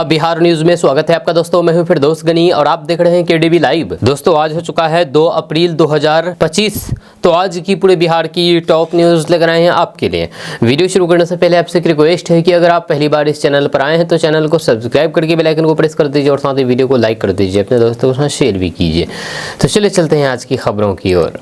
Bihar news में स्वागत है आपका दोस्तों। मैं हूं फिरदौस गनी और आप देख रहे हैं केडीवी लाइव। दोस्तों आज हो चुका है 2 अप्रैल 2025। तो आज की पूरे बिहार की टॉप न्यूज लेकर आए हैं आपके लिए। वीडियो शुरू करने से पहले आपसे एक रिक्वेस्ट है कि अगर आप पहली बार इस चैनल पर आए हैं तो चैनल को सब्सक्राइब करके बेल आइकन को प्रेस कर दीजिए और साथ ही वीडियो को लाइक कर दीजिए, अपने दोस्तों के साथ शेयर भी कीजिए। तो चलिए चलते हैं आज की खबरों की ओर।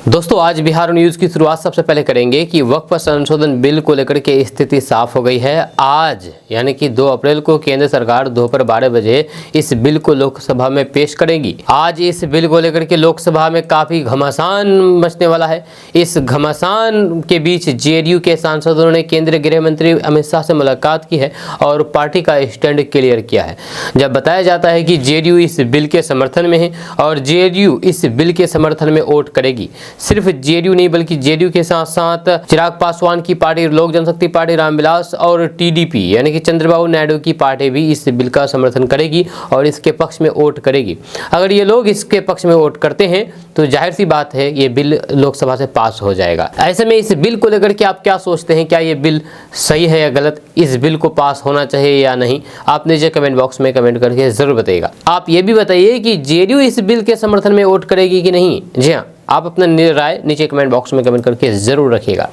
दोस्तों आज बिहार न्यूज की शुरुआत सबसे पहले करेंगे कि वक्फ संशोधन बिल को लेकर के स्थिति साफ हो गई है। आज यानी कि 2 अप्रैल को केंद्र सरकार दोपहर 12 बजे इस बिल को लोकसभा में पेश करेगी। आज इस बिल को लेकर के लोकसभा में काफी घमासान मचने वाला है। इस घमासान के बीच जेडीयू के सांसदों ने केंद्रीय गृह मंत्री अमित शाह से मुलाकात की है और पार्टी का स्टैंड क्लियर किया है। जब बताया जाता है कि जेडीयू इस बिल के समर्थन में है और जेडीयू इस बिल के समर्थन में वोट करेगी। सिर्फ जेडीयू नहीं बल्कि जेडीयू के साथ साथ चिराग पासवान की पार्टी, लोक जनशक्ति पार्टी रामविलास और टीडीपी यानी कि चंद्रबाबू नायडू की पार्टी भी इस बिल का समर्थन करेगी और इसके पक्ष में वोट करेगी। अगर ये लोग इसके पक्ष में वोट करते हैं तो जाहिर सी बात है ये बिल लोकसभा से पास हो जाएगा। ऐसे में इस बिल को लेकर के आप क्या सोचते हैं? क्या ये बिल सही है या गलत? इस बिल को पास होना चाहिए या नहीं? आप नीचे कमेंट बॉक्स में कमेंट करके जरूर बताइएगा। आप ये भी बताइए कि जेडीयू इस बिल के समर्थन में वोट करेगी कि नहीं। जी हाँ, आप अपना राय नीचे कमेंट बॉक्स में कमेंट करके जरूर रखिएगा।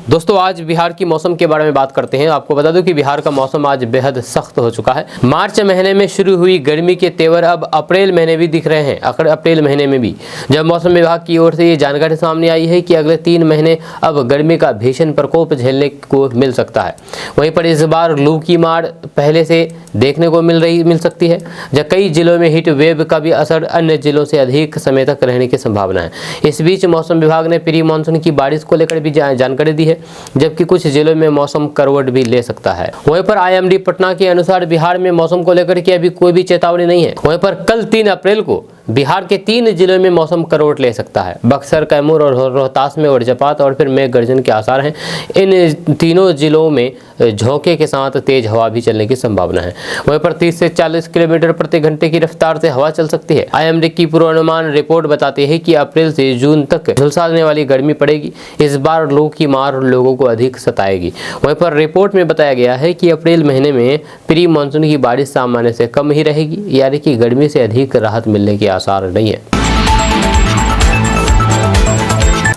दोस्तों आज बिहार की मौसम के बारे में बात करते हैं। आपको बता दूं कि बिहार का मौसम आज बेहद सख्त हो चुका है। मार्च महीने में शुरू हुई गर्मी के तेवर अब अप्रैल महीने भी दिख रहे हैं। अप्रैल महीने में भी जब मौसम विभाग की ओर से ये जानकारी सामने आई है कि अगले 3 महीने अब गर्मी का भीषण प्रकोप झेलने को मिल सकता है। वहीं पर इस बार लू की मार पहले से देखने को मिल सकती है, जब कई जिलों में हीट वेव का भी असर अन्य जिलों से अधिक समय तक रहने की संभावना है। इस बीच मौसम विभाग ने प्री मानसून की बारिश को लेकर भी जानकारी दी है, जबकि कुछ जिलों में मौसम करवट भी ले सकता है। वहीं पर आईएमडी पटना के अनुसार बिहार में मौसम को लेकर के अभी कोई भी चेतावनी नहीं है। वहीं पर कल 3 अप्रैल को बिहार के 3 जिलों में मौसम करवट ले सकता है। बक्सर, कैमूर और रोहतास में वज्रपात और फिर मेघ गर्जन के आसार हैं। इन तीनों जिलों में झोंके के साथ तेज हवा भी चलने की संभावना है। वहीं पर 30 से 40 किलोमीटर प्रति घंटे की रफ्तार से हवा चल सकती है। आईएमडी की पूर्वानुमान रिपोर्ट बताती है कि अप्रैल से जून तक झुलसा देने वाली गर्मी पड़ेगी। इस बार लू की मार लोगों को अधिक सताएगी। वहीं पर रिपोर्ट में बताया गया है कि अप्रैल महीने में प्री मानसून की बारिश सामान्य से कम ही रहेगी, यानी कि गर्मी से अधिक राहत मिलने की आसार नहीं है।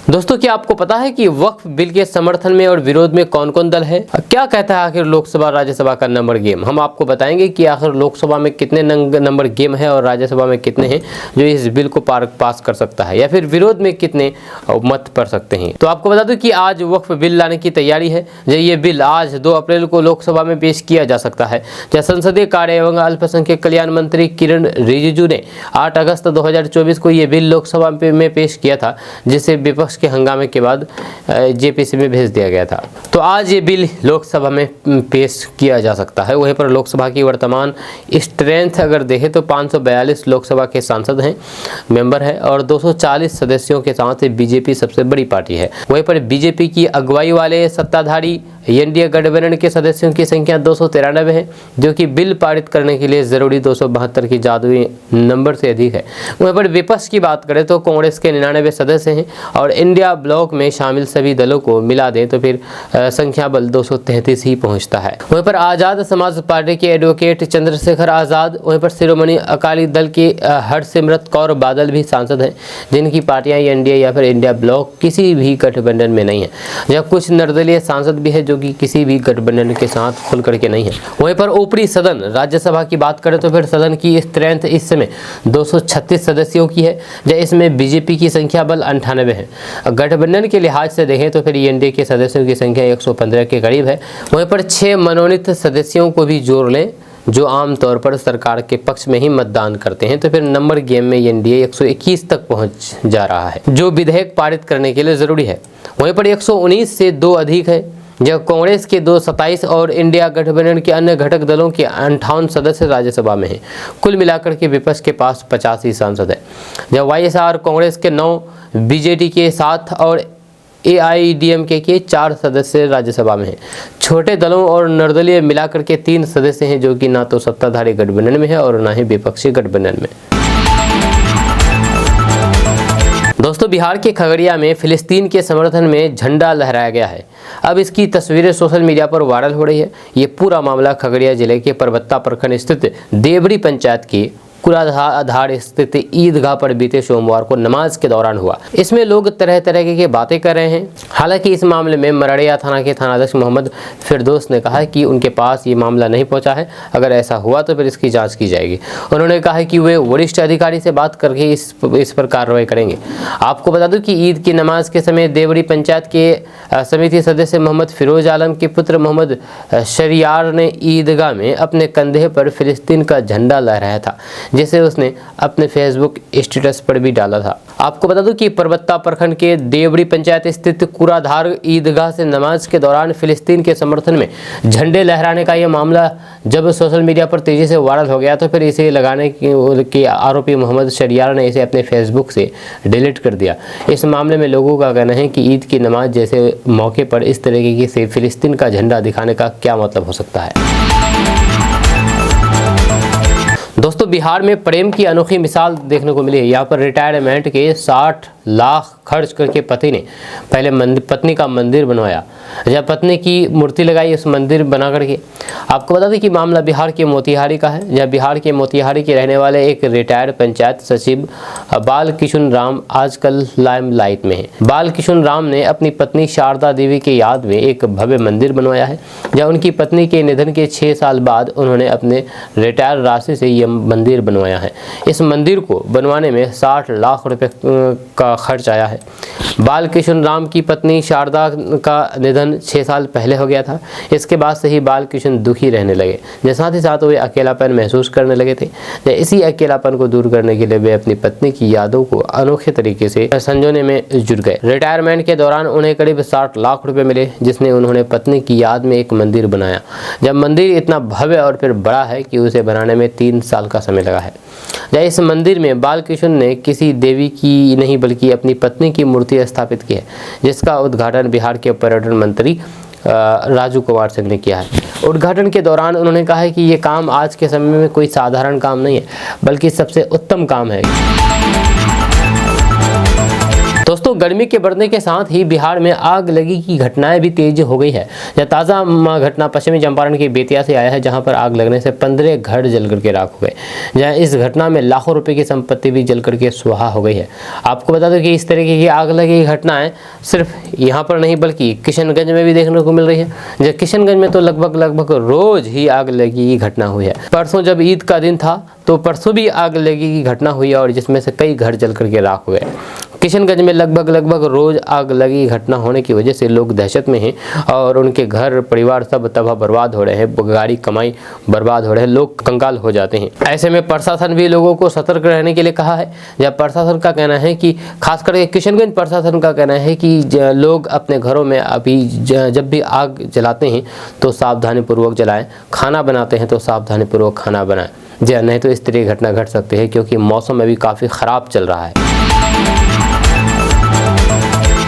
दोस्तों क्या आपको पता है कि वक्फ बिल के समर्थन में और विरोध में कौन कौन दल है? क्या कहता है आखिर लोकसभा राज्यसभा का नंबर गेम? हम आपको बताएंगे कि आखिर लोकसभा में कितने नंबर गेम है और राज्यसभा में कितने हैं जो इस बिल को पास कर सकता है, या फिर विरोध में कितने मत पड़ सकते हैं। तो आपको बता दूं कि आज वक्फ बिल लाने की तैयारी है। ये बिल आज 2 अप्रैल को लोकसभा में पेश किया जा सकता है। संसदीय कार्य एवं अल्पसंख्यक कल्याण मंत्री किरण रिजिजू ने 8 अगस्त 2024 को ये बिल लोकसभा में पेश किया था, जिसे विपक्ष के हंगामे के बाद जेपीसी में भेज दिया गया था। तो आज ये बिल लोकसभा में पेश किया जा सकता है। वहीं पर लोकसभा की वर्तमान स्ट्रेंथ अगर देखें तो 542 लोकसभा के सांसद हैं, मेंबर है और 240 सदस्यों के साथ बीजेपी सबसे बड़ी पार्टी है। वहीं पर बीजेपी की अगुवाई वाले सत्ताधारी एनडीए गठबंधन के सदस्यों की संख्या 293 है, जो कि बिल पारित करने के लिए जरूरी 272 की जादुई नंबर से अधिक है। वहीं पर विपक्ष की बात करें तो कांग्रेस के 99 सदस्य हैं और इंडिया ब्लॉक में शामिल सभी दलों को मिला दें तो फिर संख्या बल 233 ही पहुंचता है। वहीं पर आजाद समाज पार्टी के एडवोकेट चंद्रशेखर आजाद, वहीं पर शिरोमणि अकाली दल के हरसिमरत कौर बादल भी सांसद हैं, जिनकी पार्टियां एनडीए या फिर इंडिया ब्लॉक किसी भी गठबंधन में नहीं है। जब कुछ निर्दलीय सांसद भी है जो कि किसी भी गठबंधन के साथ खुल करके नहीं है। वहीं पर ऊपरी सदन राज्यसभा की बात करें तो फिर सदन की स्ट्रेंथ इस समय 236 सदस्यों की है, जब इसमें बीजेपी की संख्या बल 98 है। गठबंधन के लिहाज से देखें तो फिर एनडीए के सदस्यों की संख्या 115 के करीब है। वहीं पर 6 मनोनीत सदस्यों को भी जोड़ लें जो आमतौर पर सरकार के पक्ष में ही मतदान करते हैं, तो फिर नंबर गेम में एनडीए 121 तक पहुंच जा रहा है, जो विधेयक पारित करने के लिए जरूरी है। वहीं पर 119 से 2 अधिक है, जब कांग्रेस के 227 और इंडिया गठबंधन के अन्य घटक दलों के 58 सदस्य राज्यसभा में हैं। कुल मिलाकर के विपक्ष के पास 85 सांसद है, जब वाईएसआर कांग्रेस के 9, बीजेडी के 7 और एआईडीएमके के 4 सदस्य राज्यसभा में हैं। छोटे दलों और निर्दलीय मिलाकर के 3 सदस्य हैं, जो कि ना तो सत्ताधारी गठबंधन में है और ना ही विपक्षी गठबंधन में। दोस्तों, बिहार के खगड़िया में फिलिस्तीन के समर्थन में झंडा लहराया गया है। अब इसकी तस्वीरें सोशल मीडिया पर वायरल हो रही है। ये पूरा मामला खगड़िया जिले के परबत्ता प्रखंड स्थित देवड़ी पंचायत की कुराधार स्थित ईदगाह पर बीते सोमवार को नमाज के दौरान हुआ। इसमें लोग तरह तरह की बातें कर रहे हैं। हालांकि इस मामले में मरड़िया थाना के थानाध्यक्ष मोहम्मद फिरदौस ने कहा कि उनके पास ये मामला नहीं पहुंचा है। अगर ऐसा हुआ तो फिर इसकी जांच की जाएगी। उन्होंने कहा कि वे वरिष्ठ अधिकारी से बात करके इस पर कार्रवाई करेंगे। आपको बता दूं कि ईद की नमाज के समय देवड़ी पंचायत के समिति सदस्य मोहम्मद फिरोज आलम के पुत्र मोहम्मद शरियार ने ईदगाह में अपने कंधे पर फिलिस्तीन का झंडा लहराया था, जिसे उसने अपने फेसबुक स्टेटस पर भी डाला था। आपको बता दूं कि परबत्ता प्रखंड के देवड़ी पंचायत स्थित कुराधार ईदगाह से नमाज के दौरान फिलिस्तीन के समर्थन में झंडे लहराने का यह मामला जब सोशल मीडिया पर तेजी से वायरल हो गया तो फिर इसे लगाने के आरोपी मोहम्मद शरियार ने इसे अपने फेसबुक से डिलीट कर दिया। इस मामले में लोगों का कहना है कि ईद की नमाज जैसे मौके पर इस तरीके से फिलिस्तीन का झंडा दिखाने का क्या मतलब हो सकता है। दोस्तों, बिहार में प्रेम की अनोखी मिसाल देखने को मिली है। यहाँ पर रिटायरमेंट के 60 लाख खर्च करके पति ने पहले पत्नी का मंदिर बनवाया, जब पत्नी की मूर्ति लगाई उस मंदिर बना करके। आपको बता दें कि मामला बिहार के मोतिहारी का है, जहाँ बिहार के मोतिहारी के रहने वाले एक रिटायर्ड पंचायत सचिव बाल किशुन राम आजकल लाइमलाइट में है। बाल किशुन राम ने अपनी पत्नी शारदा देवी के याद में एक भव्य मंदिर बनवाया है, जहाँ उनकी पत्नी के निधन के 6 साल बाद उन्होंने अपने रिटायर राशि से यह मंदिर बनवाया है। इस मंदिर को बनवाने में 60 लाख रुपए का खर्च आया है। बाल किशुन राम की पत्नी शारदा का निधन 6 साल पहले हो गया था। इसके बाद से ही बाल किशुन दुखी रहने लगे, साथ ही साथ वे अकेलापन महसूस करने लगे थे। इसी अकेलापन को दूर करने के लिए वे अपनी पत्नी की यादों को अनोखे तरीके से संजोने में जुट गए। रिटायरमेंट के दौरान उन्हें करीब 60 लाख रुपए मिले, जिसने उन्होंने पत्नी की याद में एक मंदिर बनाया। जब मंदिर इतना भव्य और फिर बड़ा है कि उसे बनाने में 3 साल का समय लगा है। इस मंदिर में बाल किशुन ने किसी देवी की नहीं बल्कि अपनी पत्नी की मूर्ति स्थापित की है, जिसका उद्घाटन बिहार के पर्यटन मंत्री राजू कुमार सिंह ने किया है। उद्घाटन के दौरान उन्होंने कहा है कि ये काम आज के समय में कोई साधारण काम नहीं है, बल्कि सबसे उत्तम काम है। दोस्तों, गर्मी के बढ़ने के साथ ही बिहार में आग लगी की घटनाएं भी तेज हो गई है। यह ताज़ा घटना पश्चिमी चंपारण के बेतिया से आया है, जहां पर आग लगने से 15 घर जल करके राख हो गए। जहां इस घटना में लाखों रुपए की संपत्ति भी जल करके सुहा हो गई है। आपको बता दो कि इस तरीके की आग लगी घटनाएं सिर्फ यहाँ पर नहीं बल्कि किशनगंज में भी देखने को मिल रही है। जब किशनगंज में तो लगभग रोज ही आग लगी की घटना हुई है। परसों जब ईद का दिन था तो परसों भी आग लगी की घटना हुई है, और जिसमें से कई घर जल करके राख हो गए। किशनगंज में लगभग रोज आग लगी घटना होने की वजह से लोग दहशत में हैं और उनके घर परिवार सब तबाह बर्बाद हो रहे हैं, गाड़ी कमाई बर्बाद हो रहे हैं, लोग कंगाल हो जाते हैं। ऐसे में प्रशासन भी लोगों को सतर्क रहने के लिए कहा है। जब प्रशासन का कहना है कि खास करके किशनगंज प्रशासन का कहना है कि लोग अपने घरों में अभी जब भी आग जलाते हैं तो सावधानीपूर्वक जलाएं, खाना बनाते हैं तो सावधानीपूर्वक खाना बनाएं, नहीं तो इस तरह की घटना घट सकती है, क्योंकि मौसम अभी काफ़ी ख़राब चल रहा है।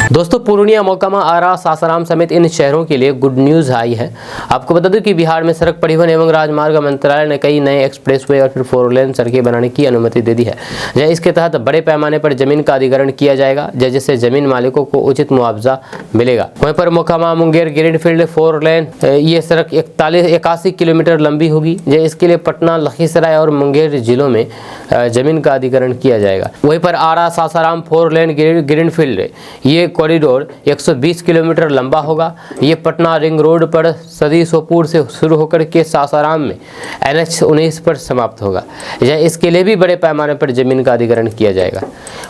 दोस्तों, पूर्णिया, मोकामा, आरा, सासाराम समेत इन शहरों के लिए गुड न्यूज़ आई है। आपको बता दूं कि बिहार में सड़क परिवहन एवं राजमार्ग मंत्रालय ने कई नए एक्सप्रेसवे और फिर 4 लेन सड़कें बनाने की अनुमति दे दी है। इसके तहत बड़े पैमाने पर जमीन का अधिग्रहण किया जाएगा, जिससे जमीन मालिकों को उचित मुआवजा मिलेगा। वहीं पर मोकामा मुंगेर ग्रीनफील्ड 4 लेन ये सड़क 81 किलोमीटर लंबी होगी। इसके लिए पटना, लखीसराय और मुंगेर जिलों में जमीन का अधिग्रहण किया जाएगा। वहीं पर आरा सासाराम 4 लेन ग्रीनफील्ड ये कॉरिडोर 120 किलोमीटर लंबा होगा। ये पटना रिंग रोड पर सदी सोपुर से शुरू होकर के सासाराम में NH-19 पर समाप्त होगा। इसके लिए भी बड़े पैमाने पर जमीन का अधिग्रहण किया जाएगा।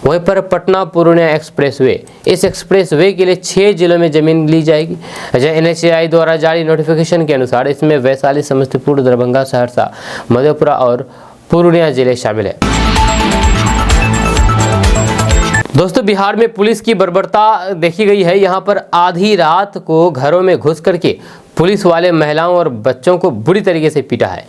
वहीं पर पटना पूर्णिया एक्सप्रेसवे, इस एक्सप्रेसवे के लिए 6 जिलों में जमीन ली जाएगी। NHAI द्वारा जारी नोटिफिकेशन के अनुसार इसमें वैशाली, समस्तीपुर, दरभंगा, सहरसा, मधेपुरा और पूर्णिया जिले शामिल है। दोस्तों, बिहार में पुलिस की बर्बरता देखी गई है। यहाँ पर आधी रात को घरों में घुस करके पुलिस वाले महिलाओं और बच्चों को बुरी तरीके से पीटा है।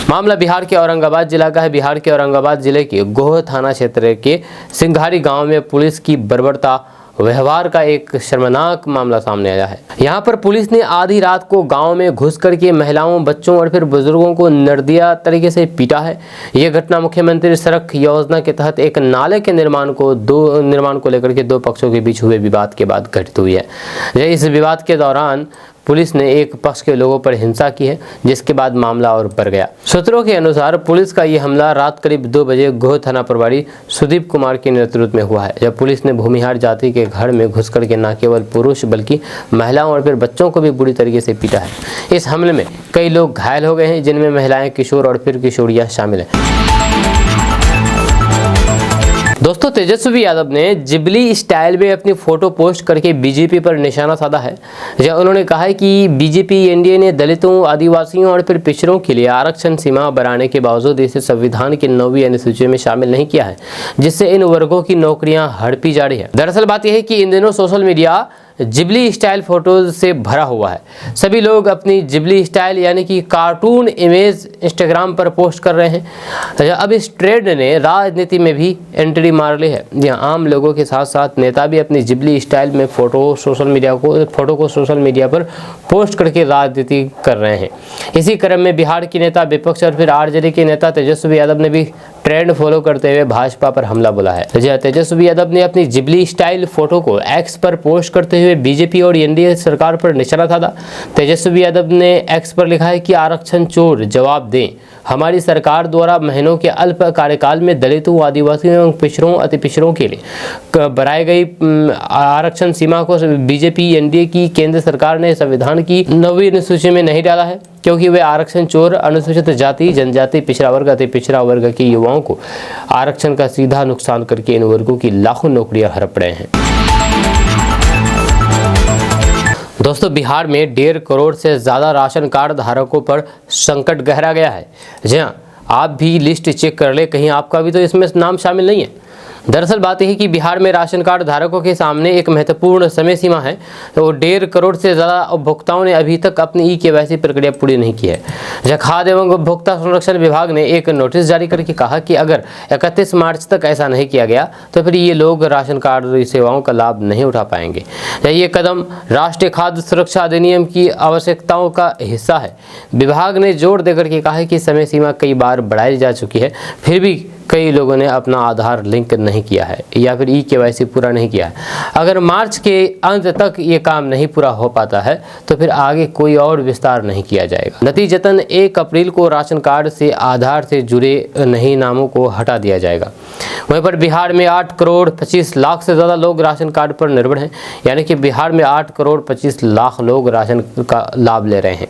मामला बिहार के औरंगाबाद जिला का है। बिहार के औरंगाबाद जिले के गोह थाना क्षेत्र के सिंघारी गांव में पुलिस की बर्बरता व्यवहार का एक शर्मनाक मामला सामने आया है। यहाँ पर पुलिस ने आधी रात को गांव में घुस करके महिलाओं, बच्चों और फिर बुजुर्गों को निर्दयी तरीके से पीटा है। यह घटना मुख्यमंत्री सड़क योजना के तहत एक नाले के निर्माण को लेकर के दो पक्षों के बीच हुए विवाद के बाद घटित हुई है। इस विवाद के दौरान पुलिस ने एक पक्ष के लोगों पर हिंसा की है, जिसके बाद मामला और बढ़ गया। सूत्रों के अनुसार पुलिस का यह हमला रात करीब 2 बजे गोह थाना प्रभारी सुदीप कुमार के नेतृत्व में हुआ है, जब पुलिस ने भूमिहार जाति के घर में घुस करके न केवल पुरुष बल्कि महिलाओं और फिर बच्चों को भी बुरी तरीके से पीटा है। इस हमले में कई लोग घायल हो गए हैं, जिनमें महिलाएं, किशोर और फिर किशोरियां शामिल हैं। दोस्तों, तेजस्वी यादव ने जिबली स्टाइल में अपनी फोटो पोस्ट करके बीजेपी पर निशाना साधा है। जहाँ उन्होंने कहा है कि बीजेपी एनडीए ने दलितों, आदिवासियों और फिर पिछड़ों के लिए आरक्षण सीमा बढ़ाने के बावजूद इसे संविधान की 9वीं अनुसूची में शामिल नहीं किया है, जिससे इन वर्गों की नौकरियां हड़पी जा रही है। दरअसल बात यह है कि इन दिनों social media Ghibli style photos से भरा हुआ है। सभी लोग अपनी जिबली स्टाइल यानी कि कार्टून इमेज इंस्टाग्राम पर पोस्ट कर रहे हैं। अब इस ट्रेंड ने राजनीति में भी एंट्री मार ली है। यहाँ आम लोगों के साथ साथ नेता भी अपनी जिबली स्टाइल में फोटो को सोशल मीडिया पर पोस्ट करके राजनीति कर रहे हैं। इसी क्रम में बिहार के नेता विपक्ष और फिर आरजेडी के नेता तेजस्वी यादव ने भी ट्रेंड फॉलो करते हुए भाजपा पर हमला बोला है। तेजस्वी यादव ने अपनी जिबली स्टाइल फोटो को एक्स पर पोस्ट करते हुए बीजेपी और एनडीए सरकार पर निशाना साधा। तेजस्वी यादव ने एक्स पर लिखा है कि आरक्षण चोर जवाब दें, हमारी सरकार द्वारा महीनों के अल्प कार्यकाल में दलितों, आदिवासियों एवं पिछड़ों, अति पिछड़ों के लिए बढ़ाई गई आरक्षण सीमा को बीजेपी एनडीए की केंद्र सरकार ने संविधान की 9वीं अनुसूची में नहीं डाला है, क्योंकि वे आरक्षण चोर, अनुसूचित जाति, जनजाति, पिछड़ा वर्ग, अति पिछड़ा वर्ग के युवाओं को आरक्षण का सीधा नुकसान करके इन वर्गों की लाखों नौकरियां हड़प रहे हैं। दोस्तों, बिहार में 1.5 करोड़ से ज़्यादा राशन कार्ड धारकों पर संकट गहरा गया है। जी हाँ, आप भी लिस्ट चेक कर ले, कहीं आपका भी तो इसमें नाम शामिल नहीं है। दरअसल बात यह है कि बिहार में राशन कार्ड धारकों के सामने एक महत्वपूर्ण समय सीमा है। तो 1.5 करोड़ से ज़्यादा उपभोक्ताओं ने अभी तक अपनी KYC प्रक्रिया पूरी नहीं की है। जहाँ खाद्य एवं उपभोक्ता संरक्षण विभाग ने एक नोटिस जारी करके कहा कि अगर 31 मार्च तक ऐसा नहीं किया गया तो फिर ये लोग राशन कार्ड सेवाओं का लाभ नहीं उठा पाएंगे। ये कदम राष्ट्रीय खाद्य सुरक्षा अधिनियम की आवश्यकताओं का हिस्सा है। विभाग ने जोर देकर के कहा है कि समय सीमा कई बार बढ़ाई जा चुकी है, फिर भी कई लोगों ने अपना आधार लिंक नहीं किया है या फिर KYC पूरा नहीं किया है। अगर मार्च के अंत तक ये काम नहीं पूरा हो पाता है तो फिर आगे कोई और विस्तार नहीं किया जाएगा। नतीजतन 1 अप्रैल को राशन कार्ड से आधार से जुड़े नहीं नामों को हटा दिया जाएगा। वहीं पर बिहार में 8 करोड़ 25 लाख से ज़्यादा लोग राशन कार्ड पर निर्भर हैं, यानी कि बिहार में 8 करोड़ 25 लाख लोग राशन का लाभ ले रहे हैं।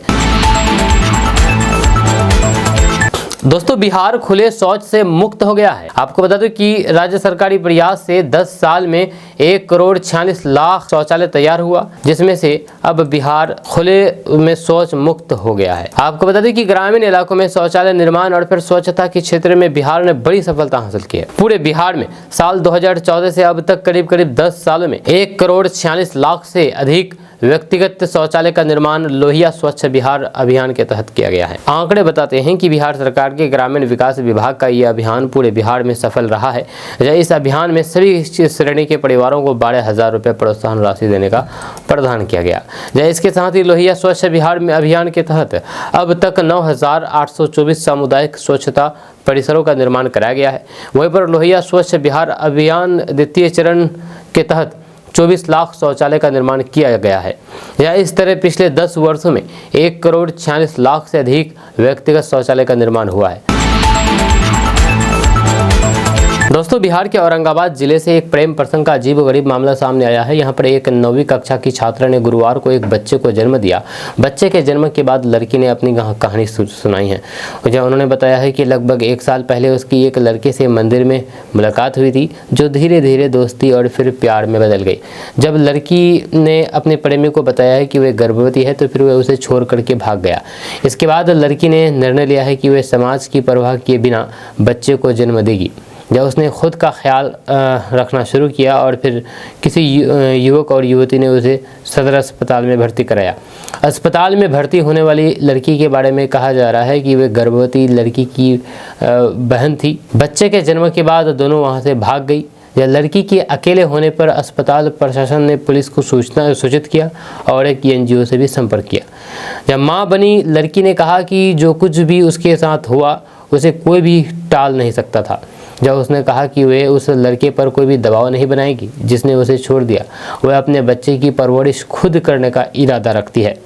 दोस्तों, बिहार खुले शौच से मुक्त हो गया है। आपको बता दूं कि राज्य सरकारी प्रयास से 10 साल में 1 करोड़ 46 लाख शौचालय तैयार हुआ, जिसमें से अब बिहार खुले में शौच मुक्त हो गया है। आपको बता दें कि ग्रामीण इलाकों में शौचालय निर्माण और फिर स्वच्छता के क्षेत्र में बिहार ने बड़ी सफलता हासिल की है। पूरे बिहार में साल 2014 से अब तक करीब 10 सालों में 1 करोड़ 46 लाख से अधिक व्यक्तिगत शौचालय का निर्माण लोहिया स्वच्छ बिहार अभियान के तहत किया गया है। आंकड़े बताते हैं कि बिहार सरकार के ग्रामीण विकास विभाग का यह अभियान पूरे बिहार में सफल रहा है। इस अभियान में सभी श्रेणी के परिवारों को 12,000 रुपये प्रोत्साहन राशि देने का प्रावधान किया गया। इसके साथ ही लोहिया स्वच्छ बिहार अभियान के तहत अब तक 9,824 सामुदायिक स्वच्छता परिसरों का निर्माण कराया गया है। वहीं पर लोहिया स्वच्छ बिहार अभियान द्वितीय चरण के तहत 24 लाख शौचालय का निर्माण किया गया है। या इस तरह पिछले 10 वर्षों में 1 करोड़ 46 लाख से अधिक व्यक्तिगत शौचालय का निर्माण हुआ है। दोस्तों, बिहार के औरंगाबाद जिले से एक प्रेम प्रसंग का अजीबोगरीब मामला सामने आया है। यहाँ पर एक 9वीं कक्षा की छात्रा ने गुरुवार को एक बच्चे को जन्म दिया। बच्चे के जन्म के बाद लड़की ने अपनी कहानी सुनाई है। उन्होंने बताया है कि लगभग 1 साल पहले उसकी एक लड़के से मंदिर में मुलाकात हुई थी, जो धीरे धीरे दोस्ती और फिर प्यार में बदल गई। जब लड़की ने अपने प्रेमी को बताया है कि वह गर्भवती है तो फिर वह उसे छोड़ करके भाग गया। इसके बाद लड़की ने निर्णय लिया है कि वह समाज की परवाह किए बिना बच्चे को जन्म देगी। जब उसने खुद का ख्याल रखना शुरू किया और फिर किसी युवक और युवती ने उसे सदर अस्पताल में भर्ती कराया। अस्पताल में भर्ती होने वाली लड़की के बारे में कहा जा रहा है कि वे गर्भवती लड़की की बहन थी। बच्चे के जन्म के बाद दोनों वहां से भाग गई। जब लड़की के अकेले होने पर अस्पताल प्रशासन ने पुलिस को सूचित किया और एक एनजीओ से भी संपर्क किया। जब मां बनी लड़की ने कहा कि जो कुछ भी उसके साथ हुआ उसे कोई भी टाल नहीं सकता था। जब उसने कहा कि वे उस लड़के पर कोई भी दबाव नहीं बनाएगी जिसने उसे छोड़ दिया, वह अपने बच्चे की परवरिश खुद करने का इरादा रखती है।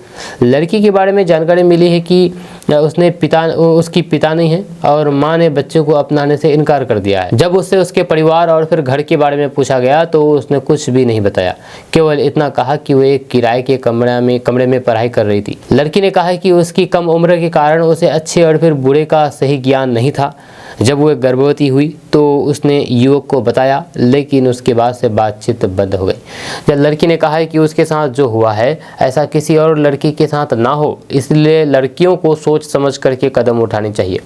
लड़की के बारे में जानकारी मिली है कि उसकी पिता नहीं है और मां ने बच्चे को अपनाने से इनकार कर दिया है। जब उससे उसके परिवार और फिर घर के बारे में पूछा गया तो उसने कुछ भी नहीं बताया, केवल इतना कहा कि वो एक किराए के कमरे में पढ़ाई कर रही थी। लड़की ने कहा कि उसकी कम उम्र के कारण उसे अच्छे और फिर बुरे का सही ज्ञान नहीं था। जब वो गर्भवती हुई तो उसने युवक को बताया, लेकिन उसके बाद से बातचीत बंद हो गई। जब लड़की ने कहा है कि उसके साथ जो हुआ है ऐसा किसी और लड़की के साथ ना हो, इसलिए लड़कियों को सोच समझ करके कदम उठानी चाहिए।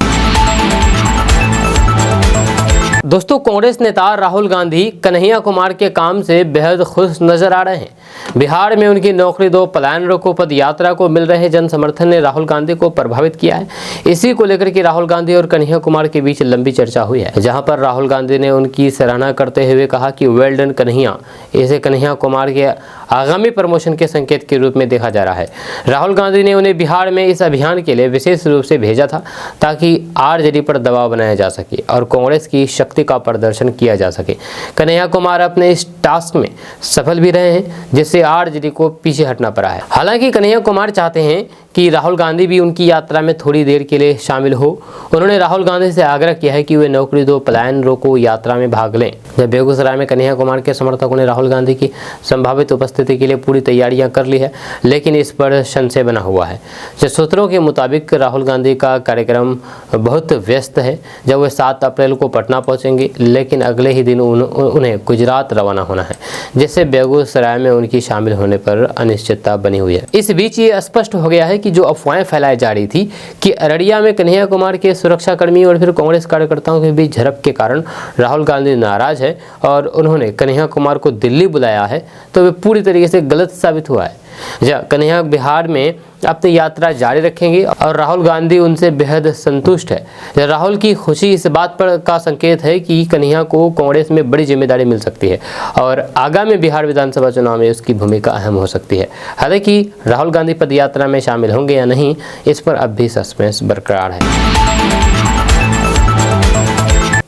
दोस्तों, कांग्रेस नेता राहुल गांधी कन्हैया कुमार के काम से बेहद खुश नजर आ रहे हैं। बिहार में उनकी नौकरी दो पलायन रोको पद यात्रा को मिल रहे जन समर्थन ने राहुल गांधी को प्रभावित किया है। इसी को लेकर के राहुल गांधी और कन्हैया कुमार के बीच लंबी चर्चा हुई है, जहां पर राहुल गांधी ने उनकी सराहना करते हुए कहा कि वेल डन कन्हैया। इसे कन्हैया कुमार के आगामी प्रमोशन के संकेत के रूप में देखा जा रहा है। राहुल गांधी ने उन्हें बिहार में इस अभियान के लिए विशेष रूप से भेजा था ताकि आरजेडी पर दबाव बनाया जा सके और कांग्रेस की शक्ति का प्रदर्शन किया जा सके। कन्हैया कुमार अपने इस टास्क में सफल भी रहे हैं, जिससे आरजेडी को पीछे हटना पड़ा है। हालांकि कन्हैया कुमार चाहते हैं कि राहुल गांधी भी उनकी यात्रा में थोड़ी देर के लिए शामिल हो। उन्होंने राहुल गांधी से आग्रह किया है कि वे नौकरी दो पलायन रोको यात्रा में भाग लें। जब बेगूसराय में कन्हैया कुमार के समर्थकों ने राहुल गांधी की संभावित उपस्थिति के लिए पूरी तैयारियां कर ली है, लेकिन इस पर संशय बना हुआ है। सूत्रों के मुताबिक राहुल गांधी का कार्यक्रम बहुत व्यस्त है। जब वे 7 अप्रैल को पटना पहुंचेंगे, लेकिन अगले ही दिन उन्हें गुजरात रवाना होना है, जिससे बेगूसराय में उनकी शामिल होने पर अनिश्चितता बनी हुई है। इस बीच ये स्पष्ट हो गया है कि जो अफवाहें फैलाई जा रही थी कि अररिया में कन्हैया कुमार के सुरक्षाकर्मी और फिर कांग्रेस कार्यकर्ताओं के बीच झड़प के कारण राहुल गांधी नाराज है और उन्होंने कन्हैया कुमार को दिल्ली बुलाया है, तो वे पूरी तरीके से गलत साबित हुआ है। कन्हैया बिहार में अपनी यात्रा जारी रखेंगे और राहुल गांधी उनसे बेहद संतुष्ट है। राहुल की खुशी इस बात पर का संकेत है कि कन्हैया को कांग्रेस में बड़ी जिम्मेदारी मिल सकती है और आगामी बिहार विधानसभा चुनाव में उसकी भूमिका अहम हो सकती है। हालांकि राहुल गांधी पद यात्रा में शामिल होंगे या नहीं, इस पर अब भी सस्पेंस बरकरार है।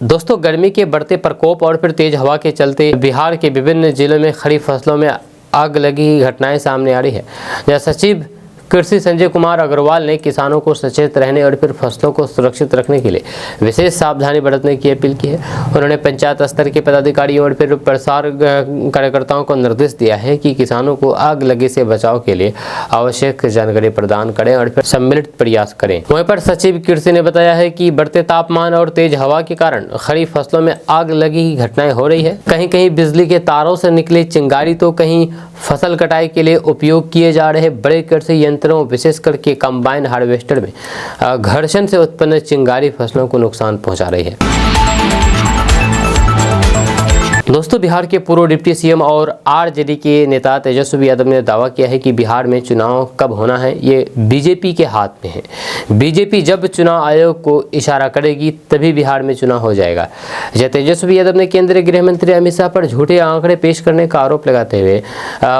दोस्तों, गर्मी के बढ़ते प्रकोप और फिर तेज हवा के चलते बिहार के विभिन्न जिलों में खरीफ फसलों में आग लगी घटनाएं सामने आ रही है। जहाँ सचिव कृषि संजय कुमार अग्रवाल ने किसानों को सचेत रहने और फिर फसलों को सुरक्षित रखने के लिए विशेष सावधानी बरतने की अपील की है। उन्होंने पंचायत स्तर के पदाधिकारियों और फिर प्रसार कार्यकर्ताओं को निर्देश दिया है कि किसानों को आग लगी से बचाव के लिए आवश्यक जानकारी प्रदान करें और फिर सम्मिलित प्रयास करें। वहीं पर सचिव कृषि ने बताया है कि बढ़ते तापमान और तेज हवा के कारण खरीफ फसलों में आग लगी घटनाएं हो रही है। कहीं कहीं बिजली के तारों से निकले चिंगारी तो कहीं फसल कटाई के लिए उपयोग किए जा रहे बड़े कृषि यंत्रों, विशेष करके कंबाइन हार्वेस्टर में घर्षण से उत्पन्न चिंगारी फसलों को नुकसान पहुंचा रही है। दोस्तों, बिहार के पूर्व डिप्टी सीएम और आरजेडी के नेता तेजस्वी यादव ने दावा किया है कि बिहार में चुनाव कब होना है ये बीजेपी के हाथ में है। बीजेपी जब चुनाव आयोग को इशारा करेगी तभी बिहार में चुनाव हो जाएगा। तेजस्वी यादव ने केंद्रीय गृह मंत्री अमित शाह पर झूठे आंकड़े पेश करने का आरोप लगाते हुए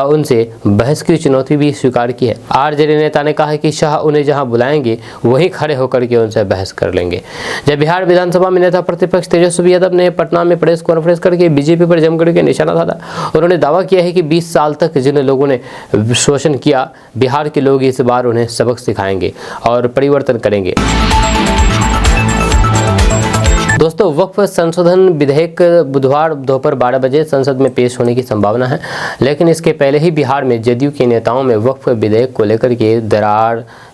उनसे बहस की चुनौती भी स्वीकार की है। आरजेडी नेता ने कहा है कि शाह उन्हें जहां बुलाएंगे वहीं खड़े होकर के उनसे बहस कर लेंगे। जब बिहार विधानसभा में नेता प्रतिपक्ष तेजस्वी यादव ने पटना में प्रेस कॉन्फ्रेंस करके बीजेपी पर जमकर के निशाना साधा। उन्होंने दावा किया है कि 20 साल तक जिन लोगों ने शोषण किया, बिहार के लोग इस बार उन्हें सबक सिखाएंगे और परिवर्तन करेंगे। दोस्तों, वक्फ संशोधन विधेयक बुधवार दोपहर 12 बजे संसद में पेश होने की संभावना है, लेकिन इसके पहले ही बिहार में जदयू के नेताओं में वक्फ विधेयक को लेकर के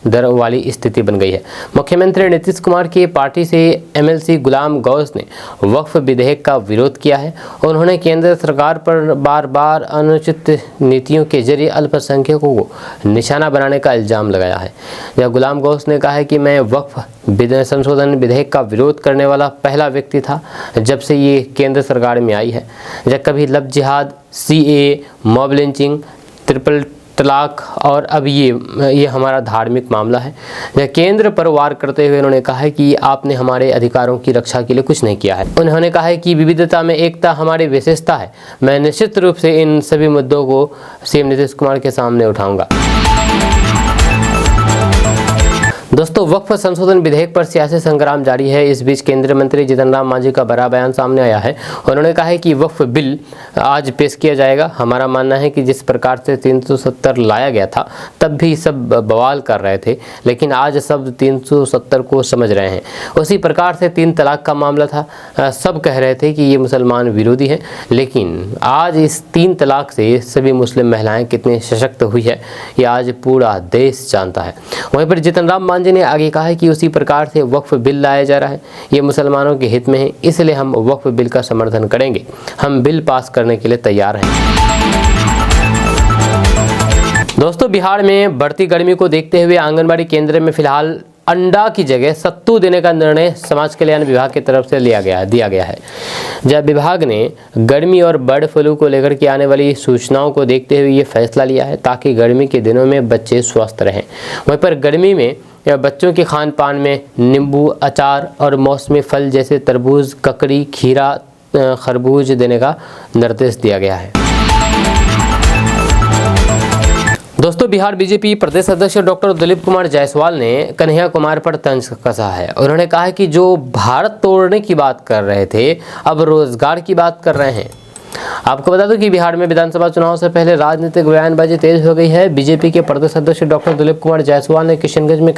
दर वाली स्थिति बन गई है। मुख्यमंत्री नीतीश कुमार की पार्टी से एमएलसी गुलाम गौस ने वक्फ विधेयक का विरोध किया है। उन्होंने केंद्र सरकार पर बार बार अनुचित नीतियों के जरिए अल्पसंख्यकों को निशाना बनाने का इल्जाम लगाया है। जब गुलाम गौस ने कहा है कि मैं वक्फ संशोधन विधेयक का विरोध करने वाला पहला व्यक्ति था जब से ये केंद्र सरकार में आई है। जब कभी लव जिहाद, सीएए, मॉब लिंचिंग, ट्रिपल तलाक और अब ये हमारा धार्मिक मामला है। केंद्र पर वार करते हुए उन्होंने कहा है कि आपने हमारे अधिकारों की रक्षा के लिए कुछ नहीं किया है। उन्होंने कहा है कि विविधता में एकता हमारी विशेषता है। मैं निश्चित रूप से इन सभी मुद्दों को सीएम नीतीश कुमार के सामने उठाऊंगा। दोस्तों, वक्फ संशोधन विधेयक पर सियासी संग्राम जारी है। इस बीच केंद्रीय मंत्री जीतन राम मांझी का बड़ा बयान सामने आया है। उन्होंने कहा है कि वक्फ बिल आज पेश किया जाएगा। हमारा मानना है कि जिस प्रकार से 370 लाया गया था तब भी सब बवाल कर रहे थे, लेकिन आज सब 370 को समझ रहे हैं। उसी प्रकार से 3 तलाक का मामला था, सब कह रहे थे कि ये मुसलमान विरोधी हैं, लेकिन आज इस 3 तलाक से सभी मुस्लिम महिलाएं कितनी सशक्त हुई है ये आज पूरा देश जानता है। वहीं पर जीतन राम मांझी ने आगे कहा है कि उसी प्रकार से वक्फ बिल लाया जा रहा है, ये मुसलमानों के हित में है, इसलिए हम वक्फ बिल का समर्थन करेंगे। हम बिल पास करने के लिए तैयार हैं। दोस्तों, बिहार में बढ़ती गर्मी को देखते हुए आंगनबाड़ी केंद्र में फिलहाल अंडा की जगह सत्तू देने का निर्णय समाज कल्याण विभाग की तरफ से दिया गया है। जब विभाग ने गर्मी और बर्ड फ्लू को लेकर के आने वाली सूचनाओं को देखते हुए ये फैसला लिया है ताकि गर्मी के दिनों में बच्चे स्वस्थ रहें। वहीं पर गर्मी में बच्चों के खान पान में नींबू, अचार और मौसमी फल जैसे तरबूज, ककड़ी, खीरा, खरबूज देने का निर्देश दिया गया है। दोस्तों, बिहार बीजेपी प्रदेश अध्यक्ष डॉक्टर दिलीप कुमार जायसवाल ने कन्हैया कुमार पर तंज कसा है। उन्होंने कहा है कि जो भारत तोड़ने की बात कर रहे थे अब रोजगार की बात कर रहे हैं। आपको बता दूं कि बिहार में विधानसभा चुनाव से पहले राजनीतिक बयानबाजी तेज हो गई है। बीजेपी के प्रदेश अध्यक्ष डॉक्टर दिलीप कुमार जायसवाल ने किशनगंज में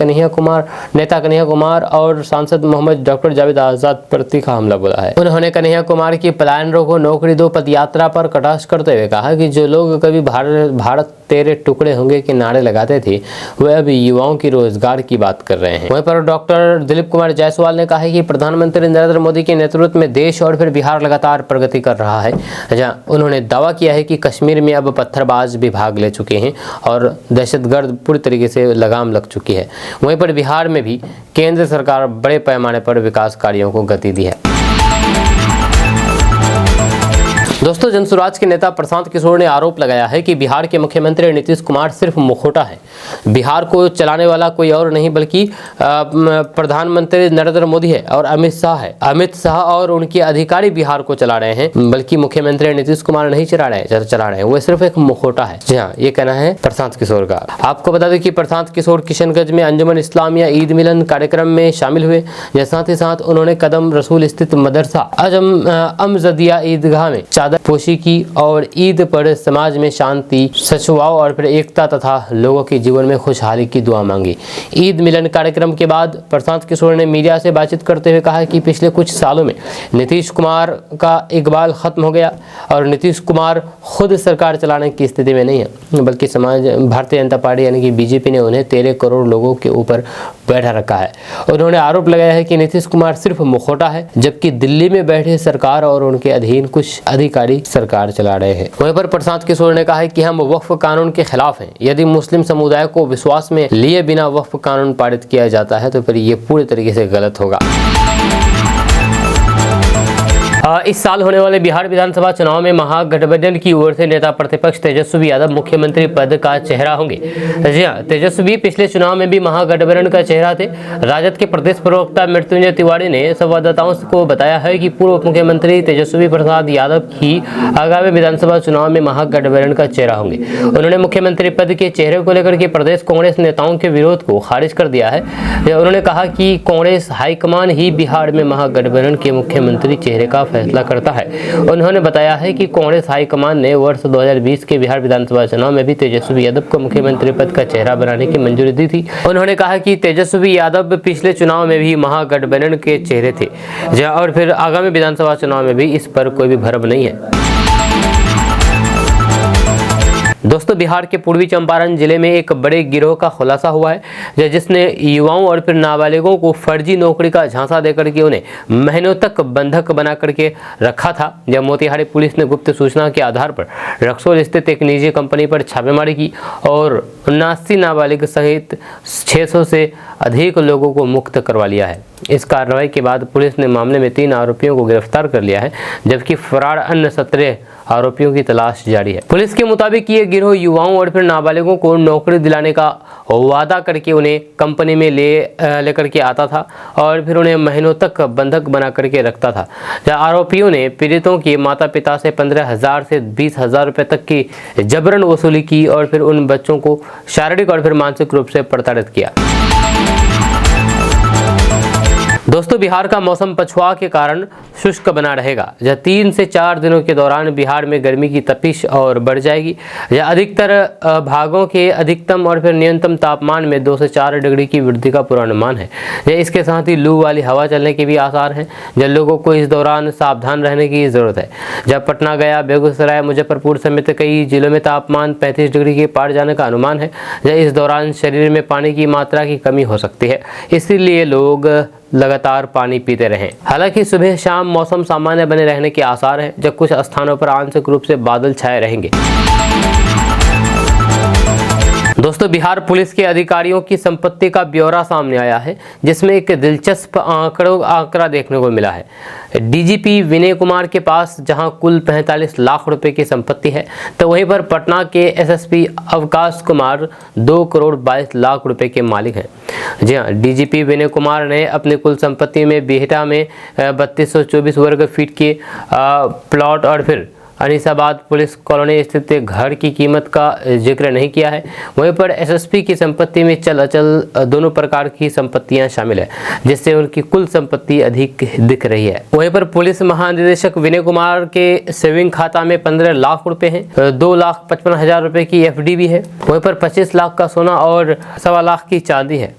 नेता कन्हैया कुमार और सांसद मोहम्मद डॉक्टर जावेद आजाद पर तीखा हमला बोला है। उन्होंने कन्हैया कुमार की पलायन रोको, नौकरी दो पदयात्रा पर कटाक्ष करते हुए कहा कि जो लोग कभी भारत तेरे टुकड़े होंगे के नारे लगाते थे वे अब युवाओं की रोजगार की बात कर रहे हैं। वहीं पर डॉक्टर दिलीप कुमार जायसवाल ने कहा है कि प्रधानमंत्री नरेंद्र मोदी के नेतृत्व में देश और फिर बिहार लगातार प्रगति कर रहा है। उन्होंने दावा किया है कि कश्मीर में अब पत्थरबाज भी भाग ले चुके हैं और दहशतगर्द पूरी तरीके से लगाम लग चुकी है। वहीं पर बिहार में भी केंद्र सरकार बड़े पैमाने पर विकास कार्यों को गति दी है। दोस्तों, जनसुराज के नेता प्रशांत किशोर ने आरोप लगाया है कि बिहार के मुख्यमंत्री नीतीश कुमार सिर्फ मुखौटा है। बिहार को चलाने वाला कोई और नहीं बल्कि प्रधानमंत्री नरेंद्र मोदी है और अमित शाह है। अमित शाह और उनके अधिकारी बिहार को चला रहे हैं, बल्कि मुख्यमंत्री नीतीश कुमार नहीं चला रहे हैं, वो सिर्फ एक मुखौटा है। जी हाँ, ये कहना है प्रशांत किशोर का। आपको बता दें कि प्रशांत किशोर किशनगंज में अंजुमन इस्लामिया ईद मिलन कार्यक्रम में शामिल हुए। साथ ही साथ उन्होंने कदम रसूल स्थित मदरसा अमजदिया ईदगाह में चादर पोशी की और ईद पर समाज में शांति, सद्भाव और फिर एकता तथा लोगों के जीवन में खुशहाली की दुआ मांगी। ईद मिलन कार्यक्रम के बाद प्रशांत किशोर ने मीडिया से बातचीत करते हुए कहा कि पिछले कुछ सालों में नीतीश कुमार का इकबाल खत्म हो गया और नीतीश कुमार खुद सरकार चलाने की स्थिति में नहीं है, बल्कि भारतीय जनता पार्टी यानी कि बीजेपी ने उन्हें 13 करोड़ लोगों के ऊपर बैठा रखा है। उन्होंने आरोप लगाया है कि नीतीश कुमार सिर्फ मुखौटा है, जबकि दिल्ली में बैठे सरकार और उनके अधीन कुछ अधिकारी सरकार चला रहे हैं। वहीं पर प्रशांत किशोर ने कहा है कि हम वक्फ कानून के खिलाफ हैं। यदि मुस्लिम समुदाय को विश्वास में लिए बिना वक्फ कानून पारित किया जाता है तो फिर ये पूरी तरीके से गलत होगा। इस साल होने वाले बिहार विधानसभा चुनाव में महागठबंधन की ओर से नेता प्रतिपक्ष तेजस्वी यादव मुख्यमंत्री पद का चेहरा होंगे। जी हाँ, तेजस्वी पिछले चुनाव में भी महागठबंधन का चेहरा थे। राजद के प्रदेश प्रवक्ता मृत्युंजय तिवारी ने संवाददाताओं को बताया है कि पूर्व मुख्यमंत्री तेजस्वी प्रसाद यादव की आगामी विधानसभा चुनाव में महागठबंधन का चेहरा होंगे। उन्होंने मुख्यमंत्री पद के चेहरे को लेकर के प्रदेश कांग्रेस नेताओं के विरोध को खारिज कर दिया है। उन्होंने कहा कि कांग्रेस हाईकमान ही बिहार में महागठबंधन के मुख्यमंत्री चेहरे का फैसला करता है। उन्होंने बताया है कि कांग्रेस हाईकमान ने वर्ष 2020 के बिहार विधानसभा चुनाव में भी तेजस्वी यादव को मुख्यमंत्री पद का चेहरा बनाने की मंजूरी दी थी। उन्होंने कहा कि तेजस्वी यादव पिछले चुनाव में भी महागठबंधन के चेहरे थे और फिर आगामी विधानसभा चुनाव में भी इस पर कोई भी भ्रम नहीं है। दोस्तों, बिहार के पूर्वी चंपारण जिले में एक बड़े गिरोह का खुलासा हुआ है जिसने युवाओं और फिर नाबालिगों को फर्जी नौकरी का झांसा देकर के उन्हें महीनों तक बंधक बना करके रखा था। जब मोतिहारी पुलिस ने गुप्त सूचना के आधार पर रक्सौल स्थित एक निजी कंपनी पर छापेमारी की और 79 नाबालिग सहित 600 से अधिक लोगों को मुक्त करवा लिया है। इस कार्रवाई के बाद पुलिस ने मामले में 3 आरोपियों को गिरफ्तार कर लिया है, जबकि फरार अन्य 17 आरोपियों की तलाश जारी है। पुलिस के मुताबिक ये गिरोह युवाओं और फिर नाबालिगों को नौकरी दिलाने का वादा करके उन्हें कंपनी में लेकर के आता था और फिर उन्हें महीनों तक बंधक बना करके रखता था। जहाँ आरोपियों ने पीड़ितों के माता पिता से 15,000 से 20,000 रुपए तक की जबरन वसूली की और फिर उन बच्चों को शारीरिक और फिर मानसिक रूप से प्रताड़ित किया। दोस्तों, बिहार का मौसम पछुआ के कारण शुष्क बना रहेगा। जहाँ 3 से 4 दिनों के दौरान बिहार में गर्मी की तपिश और बढ़ जाएगी। यह अधिकतर भागों के अधिकतम और फिर न्यूनतम तापमान में 2 से 4 डिग्री की वृद्धि का पूर्वानुमान है। यह इसके साथ ही लू वाली हवा चलने के भी आसार हैं, जब लोगों को इस दौरान सावधान रहने की जरूरत है। जब पटना, गया, बेगूसराय, मुजफ्फरपुर समेत कई जिलों में तापमान 35 डिग्री के पार जाने का अनुमान है। इस दौरान शरीर में पानी की मात्रा की कमी हो सकती है, इसीलिए लोग लगातार पानी पीते रहें। हालांकि सुबह शाम मौसम सामान्य बने रहने के आसार हैं, जब कुछ स्थानों पर आंशिक रूप से बादल छाए रहेंगे। दोस्तों, बिहार पुलिस के अधिकारियों की संपत्ति का ब्यौरा सामने आया है, जिसमें एक दिलचस्प आंकड़ा देखने को मिला है। डीजीपी विनय कुमार के पास जहां कुल 45 लाख रुपए की संपत्ति है, तो वहीं पर पटना के एसएसपी अवकाश कुमार 2 करोड़ 22 लाख रुपए के मालिक हैं। जी हाँ, डीजीपी विनय कुमार ने अपनी कुल संपत्ति में बिहटा में 3224 वर्ग फीट के प्लॉट और फिर अनीसाबाद पुलिस कॉलोनी स्थित घर की कीमत का जिक्र नहीं किया है। वहीं पर एसएसपी की संपत्ति में चल अचल दोनों प्रकार की संपत्तियां शामिल है, जिससे उनकी कुल संपत्ति अधिक दिख रही है। वहीं पर पुलिस महानिदेशक विनय कुमार के सेविंग खाता में 15 लाख रुपए हैं, 2,55,000 रुपए की एफडी भी है। वहीं पर 25 लाख का सोना और 1.25 लाख की चांदी है।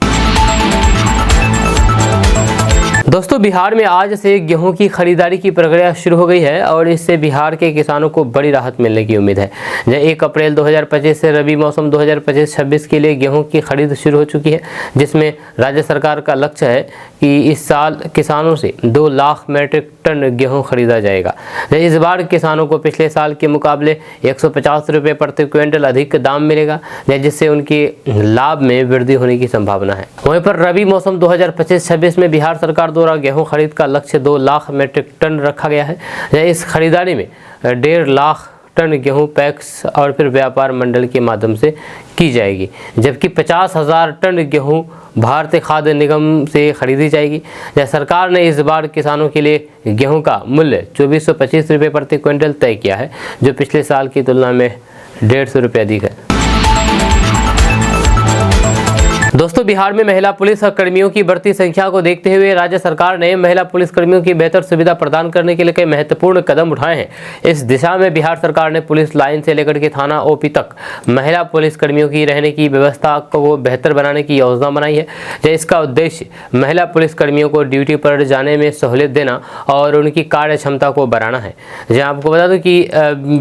दोस्तों, बिहार में आज से गेहूं की खरीदारी की प्रक्रिया शुरू हो गई है और इससे बिहार के किसानों को बड़ी राहत मिलने की उम्मीद है। 1 अप्रैल 2025 से रबी मौसम 2025-26 के लिए गेहूं की खरीद शुरू हो चुकी है, जिसमें राज्य सरकार का लक्ष्य है कि इस साल किसानों से 2 लाख मीट्रिक टन गेहूं खरीदा जाएगा। इस बार किसानों को पिछले साल के मुकाबले 150 रुपये प्रति क्विंटल अधिक दाम मिलेगा, जिससे उनके लाभ में वृद्धि होने की संभावना है। वहीं पर रबी मौसम 2025-26 में बिहार सरकार द्वारा गेहूं खरीद का लक्ष्य 2 लाख मीट्रिक टन रखा गया है। इस खरीदारी में 1.5 लाख टन गेहूं पैक्स और फिर व्यापार मंडल के माध्यम से की जाएगी, जबकि 50,000 टन गेहूं भारतीय खाद्य निगम से खरीदी जाएगी। सरकार ने इस बार किसानों के लिए गेहूं का मूल्य 2425 रुपये प्रति क्विंटल तय किया है, जो पिछले साल की तुलना में 150 रुपये अधिक है। दोस्तों, बिहार में महिला पुलिस कर्मियों की बढ़ती संख्या को देखते हुए राज्य सरकार ने महिला पुलिस कर्मियों की बेहतर सुविधा प्रदान करने के लिए कई महत्वपूर्ण कदम उठाए हैं। इस दिशा में बिहार सरकार ने पुलिस लाइन से लेकर के थाना ओपी तक महिला पुलिस कर्मियों की रहने की व्यवस्था को बेहतर बनाने की योजना बनाई है। इसका उद्देश्य महिला पुलिस कर्मियों को ड्यूटी पर जाने में सहूलियत देना और उनकी कार्य क्षमता को बढ़ाना है। जहाँ आपको बता दूं कि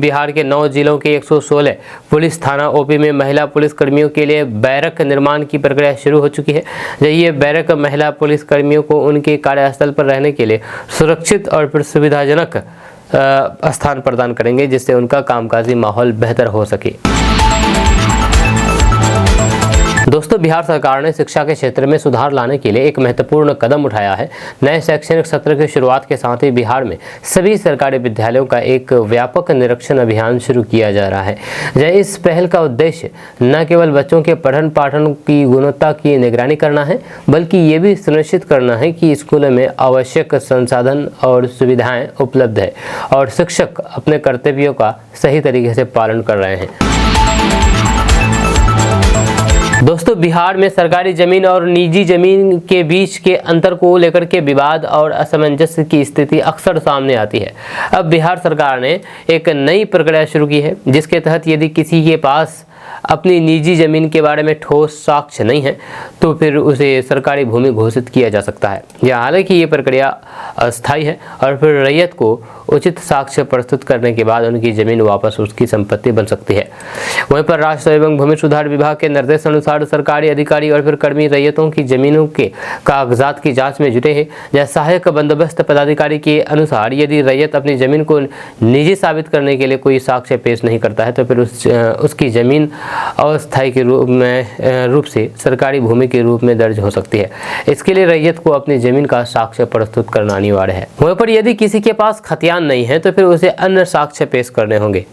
बिहार के 9 जिलों के 116 पुलिस थाना ओपी में महिला पुलिस कर्मियों के लिए बैरक निर्माण की प्रक्रिया शुरू हो चुकी है। ये बैरक महिला पुलिस कर्मियों को उनके कार्यस्थल पर रहने के लिए सुरक्षित और फिर सुविधाजनक स्थान प्रदान करेंगे, जिससे उनका कामकाजी माहौल बेहतर हो सके। दोस्तों, बिहार सरकार ने शिक्षा के क्षेत्र में सुधार लाने के लिए एक महत्वपूर्ण कदम उठाया है। नए शैक्षणिक सत्र की शुरुआत के साथ ही बिहार में सभी सरकारी विद्यालयों का एक व्यापक निरीक्षण अभियान शुरू किया जा रहा है। इस पहल का उद्देश्य न केवल बच्चों के पठन पाठन की गुणवत्ता की निगरानी करना है, बल्कि ये भी सुनिश्चित करना है कि स्कूलों में आवश्यक संसाधन और सुविधाएं उपलब्ध है और शिक्षक अपने कर्तव्यों का सही तरीके से पालन कर रहे हैं। दोस्तों, बिहार में सरकारी जमीन और निजी जमीन के बीच के अंतर को लेकर के विवाद और असमंजस की स्थिति अक्सर सामने आती है। अब बिहार सरकार ने एक नई प्रक्रिया शुरू की है, जिसके तहत यदि किसी के पास अपनी निजी जमीन के बारे में ठोस साक्ष्य नहीं है, तो फिर उसे सरकारी भूमि घोषित किया जा सकता है। यह हालांकि ये प्रक्रिया अस्थायी है और फिर रैयत को उचित साक्ष्य प्रस्तुत करने के बाद उनकी जमीन वापस उसकी संपत्ति बन सकती है। वहीं पर राष्ट्र एवं भूमि सुधार विभाग के निर्देशानुसार सरकारी अधिकारी और फिर कर्मी रैयतों की जमीनों के कागजात की जांच में जुटे हैं। जैसे सहायक बंदोबस्त पदाधिकारी के अनुसार यदि रैयत अपनी जमीन को निजी साबित करने के लिए कोई साक्ष्य पेश नहीं करता है, तो फिर उसकी जमीन अस्थायी के रूप से सरकारी भूमि के रूप में दर्ज हो सकती है। इसके लिए रैयत को अपनी जमीन का साक्ष्य प्रस्तुत करना अनिवार्य है। वहीं पर यदि किसी के पास खतियान नहीं है तो फिर उसे अन्य साक्ष्य पेश करने होंगे।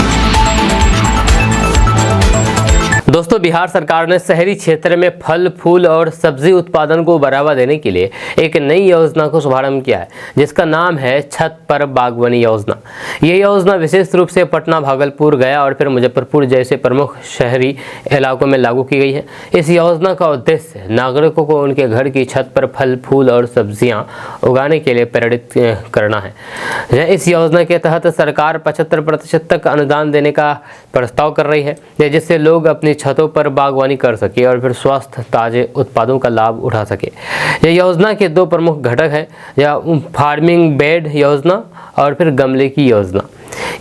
दोस्तों, बिहार सरकार ने शहरी क्षेत्र में फल फूल और सब्जी उत्पादन को बढ़ावा देने के लिए एक नई योजना को शुभारंभ किया है, जिसका नाम है छत पर बागवानी योजना। यह योजना विशेष रूप से पटना, भागलपुर, गया और फिर मुजफ्फरपुर जैसे प्रमुख शहरी इलाकों में लागू की गई है। इस योजना का उद्देश्य नागरिकों को उनके घर की छत पर फल फूल और सब्जियां उगाने के लिए प्रेरित करना है। इस योजना के तहत सरकार 75% तक अनुदान देने का प्रस्ताव कर रही है, जिससे लोग अपनी छतों पर बागवानी कर सके और फिर स्वस्थ ताजे उत्पादों का लाभ उठा सके। यह योजना के दो प्रमुख घटक हैं, या फार्मिंग बेड योजना और फिर गमले की योजना।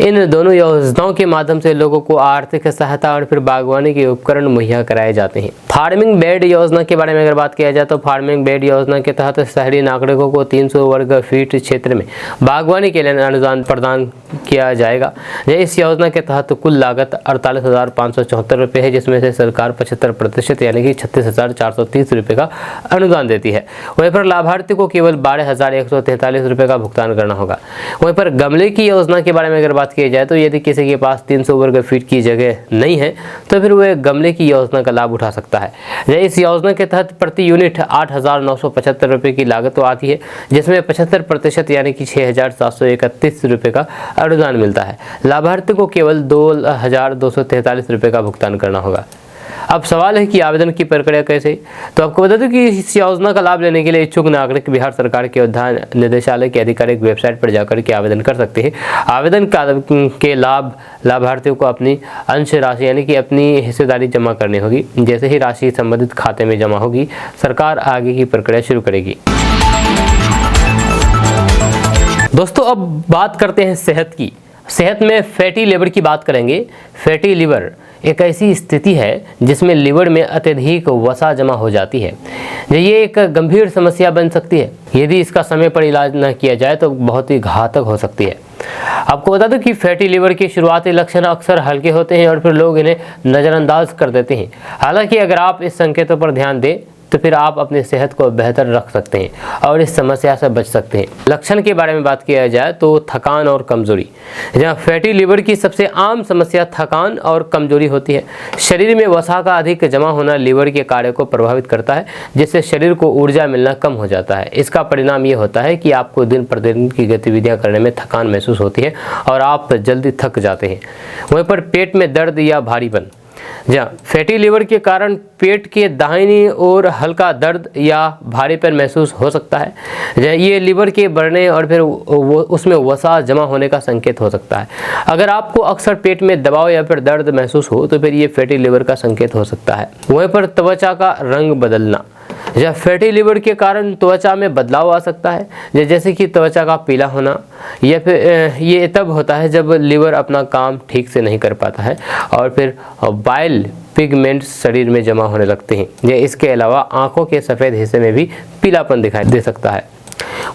इन दोनों योजनाओं के माध्यम से लोगों को आर्थिक सहायता और फिर बागवानी के उपकरण मुहैया कराए जाते हैं। फार्मिंग बेड योजना के बारे में अगर बात किया जाए तो फार्मिंग बेड योजना के तहत शहरी नागरिकों को 300 वर्ग फीट क्षेत्र में बागवानी के लिए अनुदान प्रदान किया जाएगा। इस योजना के तहत कुल लागत 48,574 रुपये है, जिसमें से सरकार 75% यानी कि 36,430 रुपये का अनुदान देती है। वहीं पर लाभार्थी को केवल 12,143 रुपये का भुगतान करना होगा। वहीं पर गमले की योजना के बारे में अगर बात की जाए तो यदि किसी के पास 300 वर्ग फीट की जगह नहीं है तो फिर वह गमले की योजना का लाभ उठा सकता है। इस योजना के तहत प्रति यूनिट 8,975 रुपये की लागत तो आती है, जिसमें 75% यानी कि 6,731 रुपये का अनुदान मिलता है। लाभार्थी को केवल 2,243 रुपये का भुगतान करना होगा। अब सवाल है कि आवेदन की प्रक्रिया कैसे। तो आपको बता दूं कि इस योजना का लाभ लेने के लिए इच्छुक नागरिक बिहार सरकार के उद्यान निदेशालय की आधिकारिक वेबसाइट पर जाकर के आवेदन कर सकते हैं। आवेदन के लाभ लाभार्थियों को अपनी अंश राशि यानी कि अपनी हिस्सेदारी जमा करनी होगी। जैसे ही राशि संबंधित खाते में जमा होगी, सरकार आगे की प्रक्रिया शुरू करेगी। दोस्तों, अब बात करते हैं सेहत की। सेहत में फैटी लिवर की बात करेंगे। फैटी लिवर एक ऐसी स्थिति है जिसमें लिवर में अत्यधिक वसा जमा हो जाती है। ये एक गंभीर समस्या बन सकती है। यदि इसका समय पर इलाज न किया जाए तो बहुत ही घातक हो सकती है। आपको बता दूं कि फैटी लिवर के शुरुआती लक्षण अक्सर हल्के होते हैं और फिर लोग इन्हें नज़रअंदाज कर देते हैं। हालांकि अगर आप इस संकेतों पर ध्यान दें तो फिर आप अपनी सेहत को बेहतर रख सकते हैं और इस समस्या से बच सकते हैं। लक्षण के बारे में बात किया जाए तो थकान और कमजोरी। जहाँ फैटी लिवर की सबसे आम समस्या थकान और कमजोरी होती है। शरीर में वसा का अधिक जमा होना लिवर के कार्य को प्रभावित करता है, जिससे शरीर को ऊर्जा मिलना कम हो जाता है। इसका परिणाम ये होता है कि आपको दिन प्रतिदिन की गतिविधियां करने में थकान महसूस होती है और आप जल्दी थक जाते हैं। वहीं पर पेट में दर्द या भारीपन। जहाँ फैटी लिवर के कारण पेट के दाहिनी ओर हल्का दर्द या भारीपन महसूस हो सकता है। ये लिवर के बढ़ने और फिर उसमें वसा जमा होने का संकेत हो सकता है। अगर आपको अक्सर पेट में दबाव या फिर दर्द महसूस हो तो फिर ये फैटी लिवर का संकेत हो सकता है। वहीं पर त्वचा का रंग बदलना। या फैटी लिवर के कारण त्वचा में बदलाव आ सकता है, जैसे कि त्वचा का पीला होना, या फिर ये तब होता है जब लिवर अपना काम ठीक से नहीं कर पाता है और फिर बाइल पिगमेंट्स शरीर में जमा होने लगते हैं। इसके अलावा आंखों के सफ़ेद हिस्से में भी पीलापन दिखाई दे सकता है।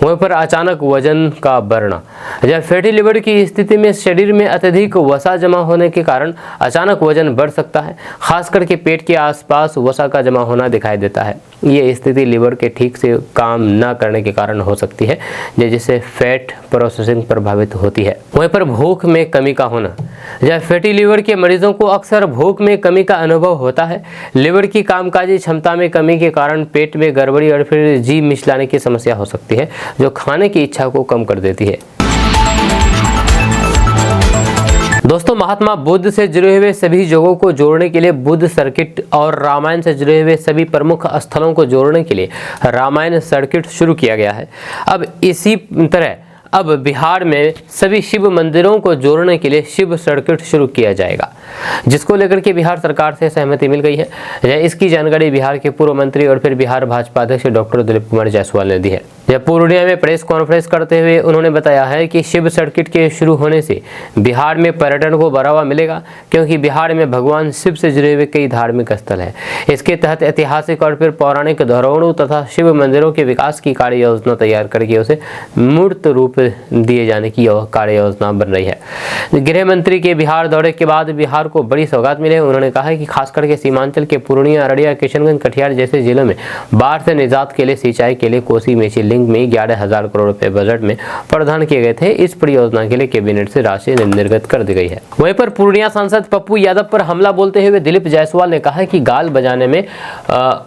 वहीं पर अचानक वजन का बढ़ना। जब फैटी लिवर की स्थिति में शरीर में अत्यधिक वसा जमा होने के कारण अचानक वजन बढ़ सकता है। खास करके पेट के आसपास वसा का जमा होना दिखाई देता है। ये स्थिति लिवर के ठीक से काम न करने के कारण हो सकती है, जिससे फैट प्रोसेसिंग प्रभावित होती है। वहीं पर भूख में कमी का होना। जब फैटी लिवर के मरीजों को अक्सर भूख में कमी का अनुभव होता है। लिवर की कामकाजी क्षमता में कमी के कारण पेट में गड़बड़ी और फिर जीभ मिचलाने की समस्या हो सकती है, जो खाने की इच्छा को कम कर देती है। दोस्तों, महात्मा बुद्ध से जुड़े हुए सभी जगहों को जोड़ने के लिए बुद्ध सर्किट और रामायण से जुड़े हुए सभी प्रमुख स्थलों को जोड़ने के लिए रामायण सर्किट शुरू किया गया है। अब इसी तरह अब बिहार में सभी शिव मंदिरों को जोड़ने के लिए शिव सर्किट शुरू किया जाएगा, जिसको लेकर के बिहार सरकार से सहमति मिल गई है। इसकी जानकारी बिहार के पूर्व मंत्री और फिर बिहार भाजपा अध्यक्ष डॉक्टर दिलीप कुमार जायसवाल ने दी है। जब पूर्णिया में प्रेस कॉन्फ्रेंस करते हुए उन्होंने बताया है कि शिव सर्किट के शुरू होने से बिहार में पर्यटन को बढ़ावा मिलेगा, क्योंकि बिहार में भगवान शिव से जुड़े हुए कई धार्मिक स्थल हैं। इसके तहत ऐतिहासिक और फिर पौराणिक धरोहरों तथा शिव मंदिरों के विकास की कार्य योजना तैयार करके उसे मूर्त रूप दिए जाने की कार्य योजना बन रही है। गृह मंत्री के बिहार दौरे के बाद बिहार को बड़ी सौगात मिले। उन्होंने कहा है कि खास करके सीमांचल के पूर्णिया, अररिया, किशनगंज, कटिहार जैसे जिलों में बाढ़ से निजात के लिए सिंचाई के लिए कोसी मेची लिंक में 11,000 करोड़ रुपए बजट में प्रावधान किए गए थे। इस परियोजना के लिए कैबिनेट से राशि निर्गत कर दी गई है। वहीं पर पूर्णिया सांसद पप्पू यादव पर हमला बोलते हुए दिलीप जायसवाल ने कहा कि गाल बजाने में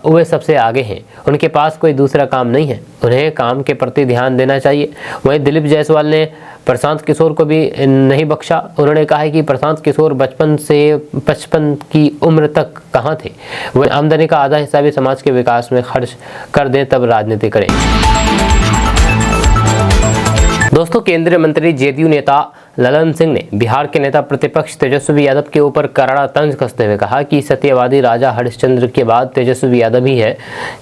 वे सबसे आगे हैं, उनके पास कोई दूसरा काम नहीं है, उन्हें काम के प्रति ध्यान देना चाहिए। वहीं दिलीप जायसवाल ने प्रशांत किशोर को भी नहीं बख्शा। उन्होंने कहा है कि प्रशांत किशोर बचपन से 55 की उम्र तक कहां थे, वह आमदनी का आधा हिस्सा भी समाज के विकास में खर्च कर दें, तब राजनीति करें। दोस्तों, केंद्रीय मंत्री जेडीयू नेता ललन सिंह ने बिहार के नेता प्रतिपक्ष तेजस्वी यादव के ऊपर करारा तंज कसते हुए कहा कि सत्यवादी राजा हरिश्चंद्र के बाद तेजस्वी यादव ही है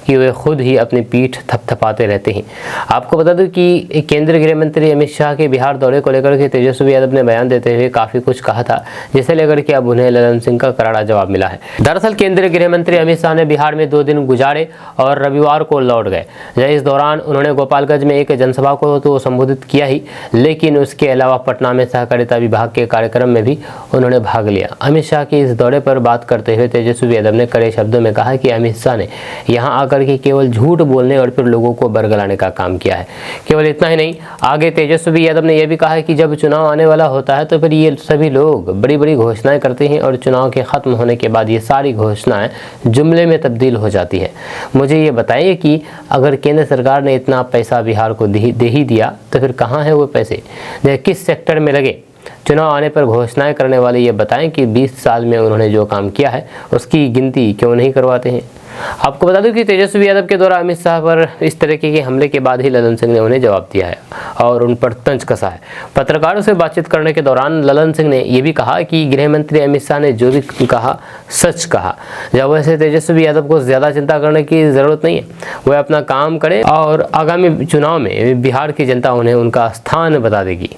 कि वे खुद ही अपनी पीठ थपथपाते रहते हैं। आपको बता दूं कि केंद्रीय गृह मंत्री अमित शाह के बिहार दौरे को लेकर के तेजस्वी यादव ने बयान देते हुए काफी कुछ कहा था, जिसे लेकर के अब उन्हें ललन सिंह का करारा जवाब मिला है। दरअसल केंद्रीय गृह मंत्री अमित शाह ने बिहार में 2 दिन गुजारे और रविवार को लौट गए। इस दौरान उन्होंने गोपालगंज में एक जनसभा को तो संबोधित किया ही, लेकिन उसके अलावा पटना में सहकारिता विभाग के कार्यक्रम में भी उन्होंने भाग लिया। अमित शाह के इस दौरे पर बात करते हुए तेजस्वी यादव ने कड़े शब्दों में कहा कि अमित शाह ने यहां आकर के केवल झूठ बोलने और फिर लोगों को बरगलाने का काम किया है। केवल इतना ही नहीं, आगे तेजस्वी यादव ने यह भी कहा है कि जब चुनाव आने वाला होता है तो फिर ये सभी लोग बड़ी बड़ी घोषणाएं करते हैं और चुनाव के खत्म होने के बाद ये सारी घोषणाएं जुमले में तब्दील हो जाती है। मुझे ये बताइए कि अगर केंद्र सरकार ने इतना पैसा बिहार को दे ही दिया तो फिर कहाँ है वो पैसे, किस सेक्टर में लगे? चुनाव आने पर घोषणाएं करने वाले ये बताएं कि 20 साल में उन्होंने जो काम किया है उसकी गिनती क्यों नहीं करवाते हैं। आपको बता दूं कि तेजस्वी यादव के द्वारा अमित शाह पर इस तरीके के हमले के बाद ही ललन सिंह ने उन्हें जवाब दिया है और उन पर तंज कसा है। पत्रकारों से बातचीत करने के दौरान ललन सिंह ने यह भी कहा कि गृह मंत्री अमित शाह ने जो भी कहा सच कहा। जब वैसे तेजस्वी यादव को ज्यादा चिंता करने की जरूरत नहीं है, वह अपना काम करे और आगामी चुनाव में बिहार की जनता उन्हें उनका स्थान बता देगी।